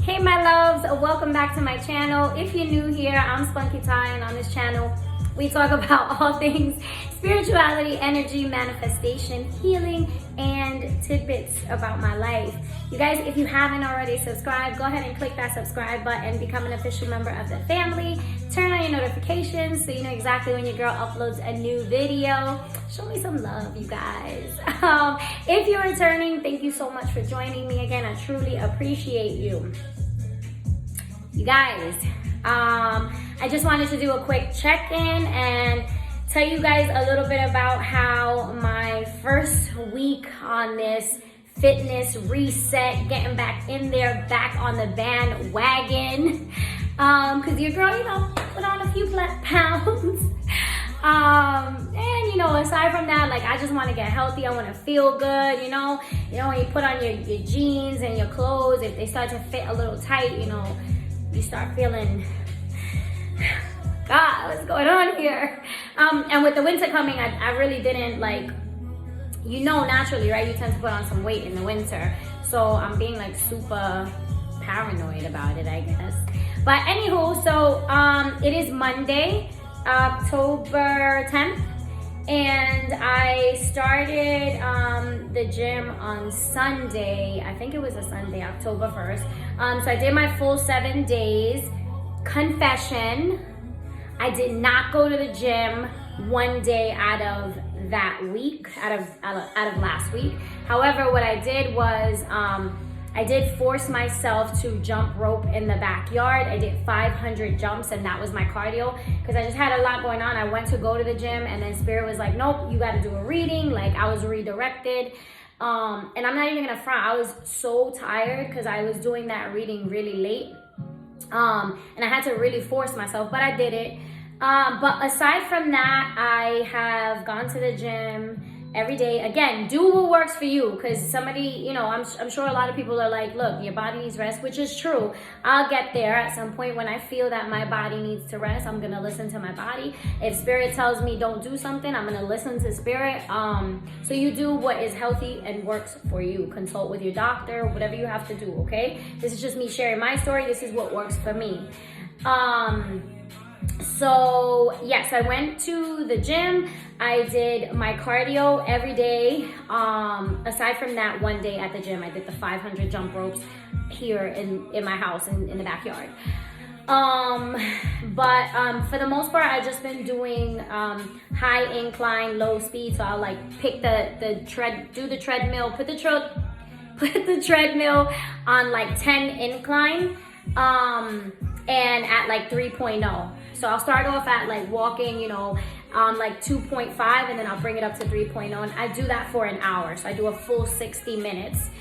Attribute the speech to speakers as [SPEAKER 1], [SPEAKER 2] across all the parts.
[SPEAKER 1] Hey my loves, welcome back to my channel. If you're new here, I'm Spunky and on this channel we talk about all things spirituality, energy, manifestation, healing, and tidbits about my life. You guys, if you haven't already subscribed, go ahead and click that subscribe button, become an official member of the family, turn on your notifications so you know exactly when your girl uploads a new video. Show me some love, you guys. If you're returning, thank you so much for joining me again. I truly appreciate you. You guys, I just wanted to do a quick check-in and tell you guys a little bit about how my first week on this fitness reset, getting back in there, back on the bandwagon, because your girl, you know, put on a few pounds. And you know, aside from that, like, I just want to get healthy. I want to feel good, you know, when you put on your jeans and your clothes, if they start to fit a little tight, you know, you start feeling, God, what's going on here? And with the winter coming, I really didn't, like, you know, naturally, right, you tend to put on some weight in the winter. So I'm being like super paranoid about it, I guess. But anywho, so it is Monday, October 10th. And I started the gym on Sunday. I think it was a Sunday, October 1st. So I did my full 7 days. Confession, I did not go to the gym one day out of that week, out of last week. However, what I did was I did force myself to jump rope in the backyard. I did 500 jumps, and that was my cardio because I just had a lot going on. I went to go to the gym, and then Spirit was like, nope, you got to do a reading. Like, I was redirected. And I'm not even gonna front, I was so tired because I was doing that reading really late. And I had to really force myself, but I did it. But aside from that, I have gone to the gym every day. Again, do what works for you, because somebody, you know, I'm sure a lot of people are like, look, your body needs rest, which is true. I'll get there at some point when I feel that my body needs to rest. I'm gonna listen to my body. If Spirit tells me don't do something, I'm gonna listen to Spirit. So you do what is healthy and works for you. Consult with your doctor, whatever you have to do, okay? This is just me sharing my story. This is what works for me. So yes, I went to the gym. I did my cardio every day. Aside from that one day at the gym, I did the 500 jump ropes here in my house in the backyard. But for the most part, I've just been doing high incline, low speed. So I'll like pick do the treadmill, put the treadmill on like 10 incline, and at like 3.0. So I'll start off at like walking, you know, like 2.5, and then I'll bring it up to 3.0. And I do that for an hour. So I do a full 60 minutes.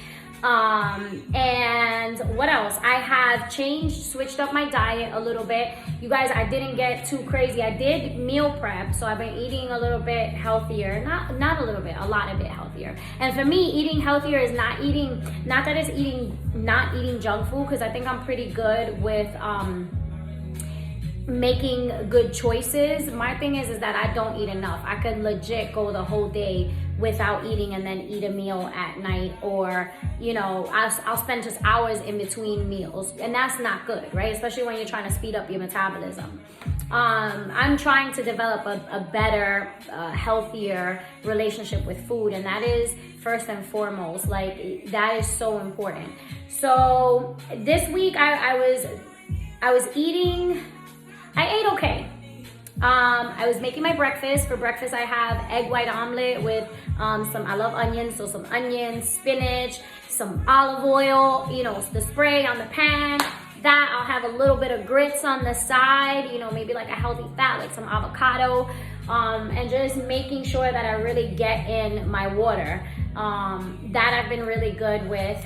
[SPEAKER 1] And what else? I have switched up my diet a little bit. You guys, I didn't get too crazy. I did meal prep. So I've been eating a little bit healthier. Not a little bit, a lot of bit healthier. And for me, eating healthier is not that it's not eating junk food, because I think I'm pretty good with, making good choices. My thing is that I don't eat enough. I could legit go the whole day without eating and then eat a meal at night, or, you know, I'll spend just hours in between meals, and that's not good, right? Especially when you're trying to speed up your metabolism. I'm trying to develop a better, healthier relationship with food, and that is first and foremost. Like, that is so important. So this week I was eating. I ate okay. I was making my breakfast. For breakfast, I have egg white omelet with I love onions, so some onions, spinach, some olive oil, you know, the spray on the pan. That, I'll have a little bit of grits on the side, you know, maybe like a healthy fat, like some avocado, and just making sure that I really get in my water. That I've been really good with.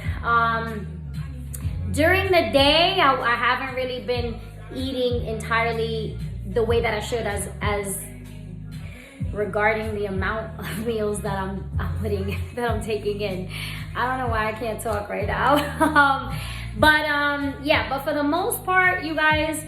[SPEAKER 1] During the day, I haven't really been eating entirely the way that I should, as regarding the amount of meals that I'm taking in. I don't know why I can't talk right now. But for the most part, you guys,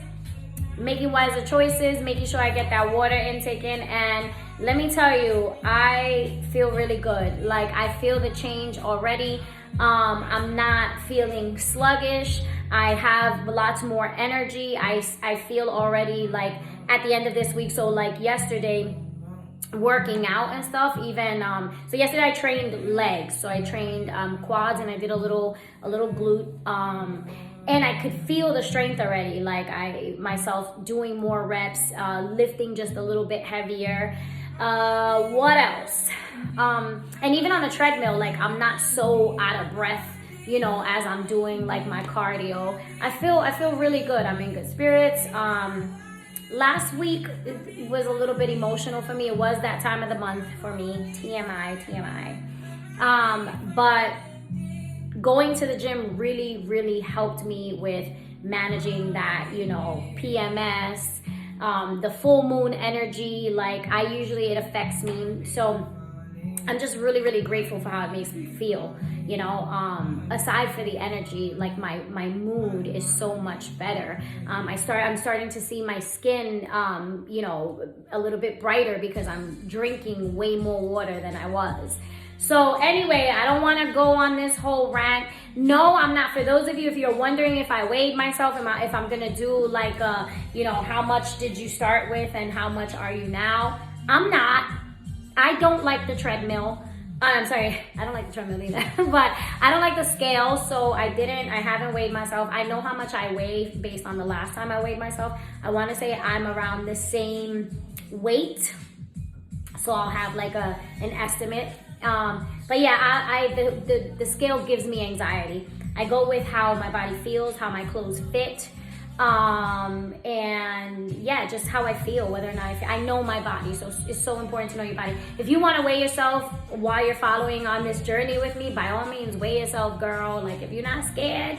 [SPEAKER 1] making wiser choices, making sure I get that water intake in, and let me tell you, I feel really good. Like, I feel the change already. I'm not feeling sluggish. I have lots more energy. I feel already like at the end of this week, so like yesterday, working out and stuff, even so yesterday I trained legs, so I trained quads, and I did a little glute, and I could feel the strength already, like I myself doing more reps, lifting just a little bit heavier. What else? And even on the treadmill, like I'm not so out of breath, you know, as I'm doing like my cardio. I feel really good. I'm in good spirits. Last week was a little bit emotional for me. It was that time of the month for me. TMI. But going to the gym really helped me with managing that, you know, PMS, the full moon energy. Like it affects me. So I'm just really grateful for how it makes me feel. You know, aside for the energy, like my mood is so much better. I'm starting to see my skin, you know, a little bit brighter because I'm drinking way more water than I was. So anyway, I don't want to go on this whole rant. No, I'm not. For those of you, if you're wondering if I weighed myself, if I'm gonna do like you know, how much did you start with and how much are you now? I'm not. I don't like the treadmill. I'm sorry, I don't like the treadmill either, but I don't like the scale, so I haven't weighed myself. I know how much I weigh based on the last time I weighed myself. I want to say I'm around the same weight, so I'll have like an estimate. But yeah, the scale gives me anxiety. I go with how my body feels, how my clothes fit, and yeah, just how I feel, whether or not I know my body. So it's so important to know your body. If you want to weigh yourself while you're following on this journey with me, by all means, weigh yourself, girl. Like if you're not scared,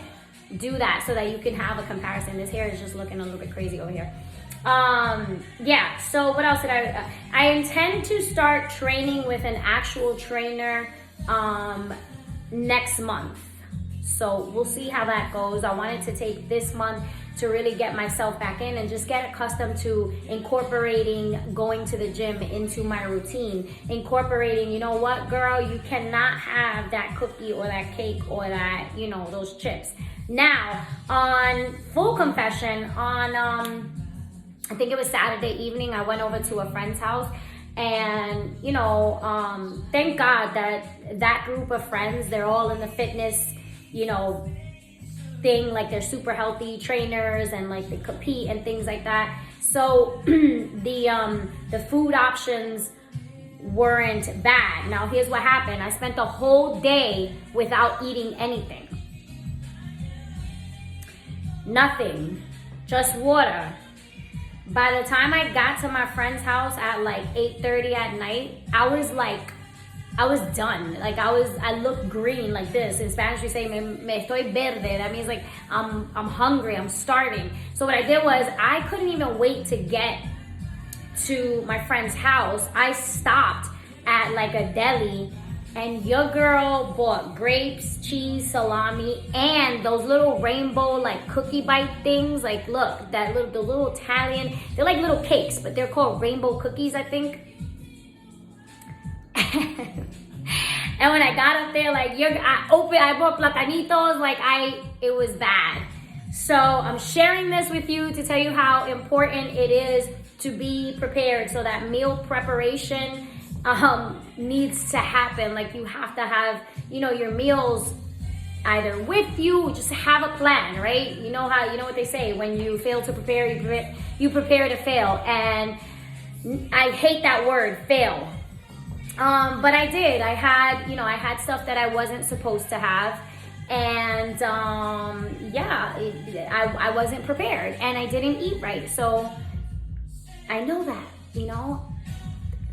[SPEAKER 1] do that so that you can have a comparison. This hair is just looking a little bit crazy over here. Yeah, so what else did I intend to start training with an actual trainer next month. So we'll see how that goes. I wanted to take this month to really get myself back in and just get accustomed to incorporating going to the gym into my routine. Incorporating, you know what, girl, you cannot have that cookie or that cake or that, you know, those chips. Now, on full confession, on I think it was Saturday evening, I went over to a friend's house, and you know, thank God that group of friends, they're all in the fitness, you know, thing, like they're super healthy trainers and like they compete and things like that. So the food options weren't bad. Now here's what happened. I spent the whole day without eating anything. Nothing, just water. By the time I got to my friend's house at like 8:30 at night, I was done. Like I looked green like this. In Spanish we say me estoy verde. That means like I'm hungry, I'm starving. So what I did was I couldn't even wait to get to my friend's house. I stopped at like a deli, and your girl bought grapes, cheese, salami, and those little rainbow like cookie bite things. Like look, the little Italian, they're like little cakes, but they're called rainbow cookies, I think. And when I got up there, like I bought platanitos, like it was bad. So I'm sharing this with you to tell you how important it is to be prepared. So that meal preparation needs to happen. Like you have to have, you know, your meals either with you, just have a plan, right? You know what they say, when you fail to prepare, you prepare to fail. And I hate that word, fail. But I did. I had stuff that I wasn't supposed to have, and I wasn't prepared, and I didn't eat right. So I know that, you know,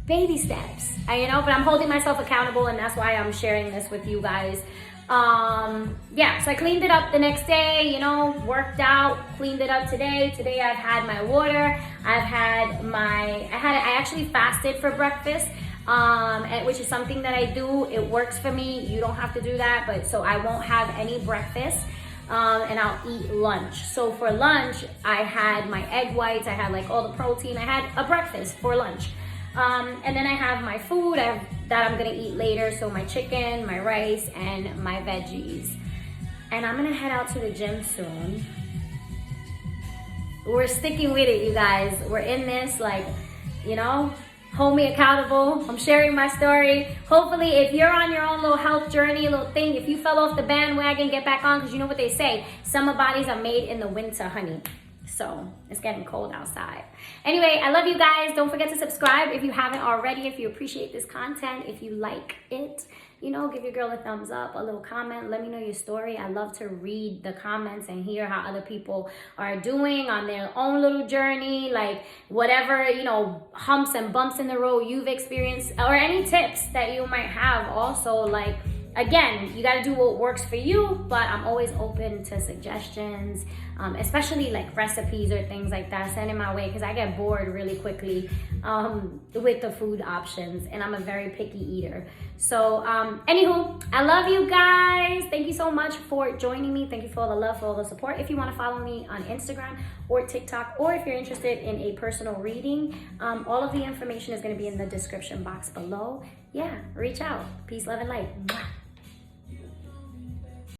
[SPEAKER 1] baby steps. But I'm holding myself accountable, and that's why I'm sharing this with you guys. So I cleaned it up the next day, you know, worked out, cleaned it up today. Today I've had my water. I actually fasted for breakfast. Which is something that I do. It works for me. You don't have to do that, but so I won't have any breakfast, and I'll eat lunch. So for lunch, I had my egg whites. I had like all the protein. I had a breakfast for lunch. And then I have my food that I'm gonna eat later. So my chicken, my rice, and my veggies. And I'm gonna head out to the gym soon. We're sticking with it, you guys. We're in this, like, you know, hold me accountable. I'm sharing my story. Hopefully, if you're on your own little health journey, a little thing, if you fell off the bandwagon, get back on, because you know what they say, summer bodies are made in the winter, honey. So it's getting cold outside. Anyway, I love you guys. Don't forget to subscribe if you haven't already, if you appreciate this content, if you like it. You know, give your girl a thumbs up, a little comment. Let me know your story. I love to read the comments and hear how other people are doing on their own little journey. Like whatever, you know, humps and bumps in the road you've experienced, or any tips that you might have also. Like, again, you got to do what works for you, but I'm always open to suggestions, especially like recipes or things like that. Send it my way, because I get bored really quickly with the food options, and I'm a very picky eater. So anywho, I love you guys. Thank you so much for joining me. Thank you for all the love, for all the support. If you want to follow me on Instagram or TikTok, or if you're interested in a personal reading, all of the information is going to be in the description box below. Yeah, reach out. Peace, love, and light. Mwah.